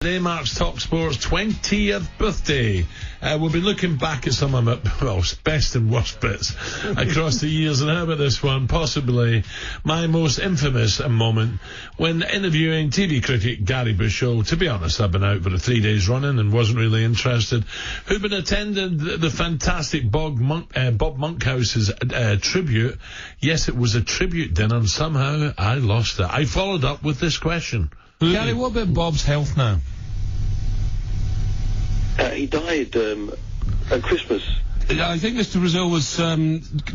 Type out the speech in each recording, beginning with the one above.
Today marks talkSPORT's 20th birthday. We'll be looking back at some of my, best and worst bits across the years, and how about this one? Possibly my most infamous moment when interviewing TV critic Gary Bushell. To be honest, I've been out for 3 days running and wasn't really interested. Who'd been attending the fantastic Bob Monkhouse's tribute. Yes, it was a tribute dinner, and somehow I lost it. I followed up with this question. Gary, what about Bob's health now? He died at Christmas. I think Mr. Brazil was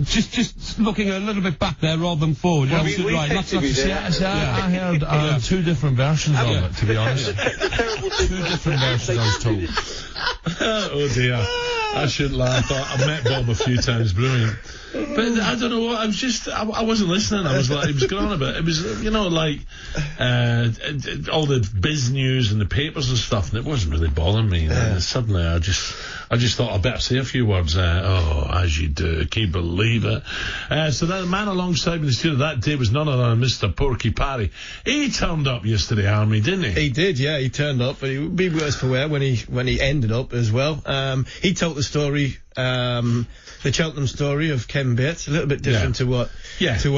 just looking a little bit back there rather than forward. You're absolutely right. I heard two different versions of it, to be honest. Two different versions, I was told. Oh dear. I shouldn't laugh. I've met Bob a few times. Brilliant. But I don't know what, I wasn't listening. I was like, he was going on about it. It was, like, all the biz news and the papers and stuff, and it wasn't really bothering me. And suddenly I just thought I'd better say a few words. As you do. Can you believe it? So that man alongside me in the studio that day was none other than Mr. Porky Parry. He turned up yesterday, Army, didn't he? He did, yeah. He turned up, but he would be worse for wear when he ended up as well. He told the story, the Cheltenham story of Ken Bates, a little bit different to what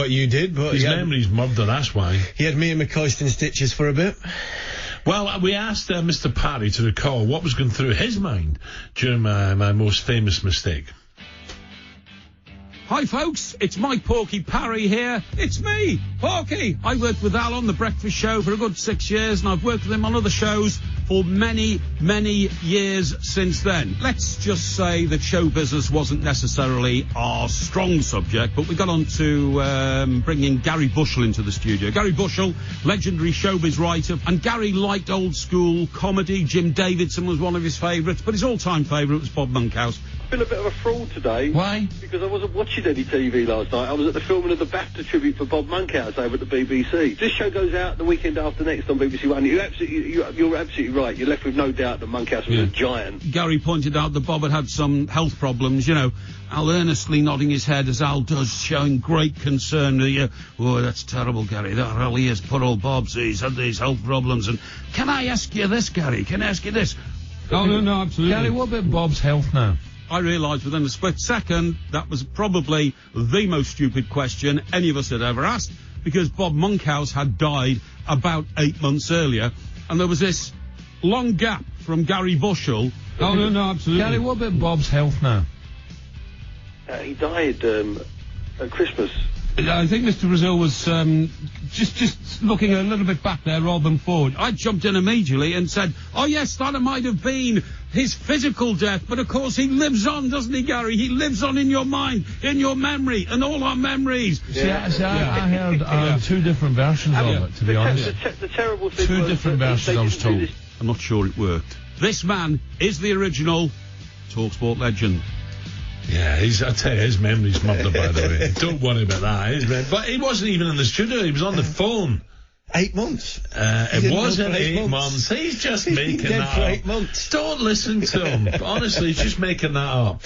you did, but his memory's murder, that's why. He had me and McCoist in stitches for a bit. Well, we asked Mr. Parry to recall what was going through his mind during my most famous mistake. Hi folks, it's Mike Porky Parry here. It's me, Porky. I worked with Al on The Breakfast Show for a good 6 years, and I've worked with him on other shows for many, many years since then. Let's just say that show business wasn't necessarily our strong subject, but we got on to bringing Gary Bushell into the studio. Gary Bushell, legendary showbiz writer, and Gary liked old school comedy. Jim Davidson was one of his favourites, but his all-time favourite was Bob Monkhouse. Been a bit of a fraud today. Why? Because I wasn't watching any TV last night. I was at the filming of the BAFTA tribute for Bob Monkhouse over at the BBC. This show goes out the weekend after next on BBC One. You're absolutely right. You're left with no doubt that Monkhouse was a giant. Gary pointed out that Bob had some health problems, Al earnestly nodding his head as Al does, showing great concern. Oh, that's terrible, Gary. That really is. Poor old Bob. He's had these health problems. And can I ask you this, Gary? Can I ask you this? Oh, no, absolutely. Gary, what about Bob's health now? I realised within a split second that was probably the most stupid question any of us had ever asked, because Bob Monkhouse had died about 8 months earlier, and there was this long gap from Gary Bushell. Oh, no, absolutely. Gary, what about Bob's health now? He died at Christmas. I think Mr. Brazil was just looking a little bit back there rather than forward. I jumped in immediately and said, oh yes, that might have been his physical death, but of course he lives on, doesn't he, Gary? He lives on in your mind, in your memory, and all our memories. I heard two different versions of it, to be honest. The terrible thing two different versions, I was told. I'm not sure it worked. This man is the original talkSPORT legend. Yeah, I tell you, his memory's murdered, by the way. Don't worry about that. But he wasn't even in the studio, he was on the phone. 8 months. It wasn't 8 months. He's just making that up. 8 months. Don't listen to him. Honestly, he's just making that up.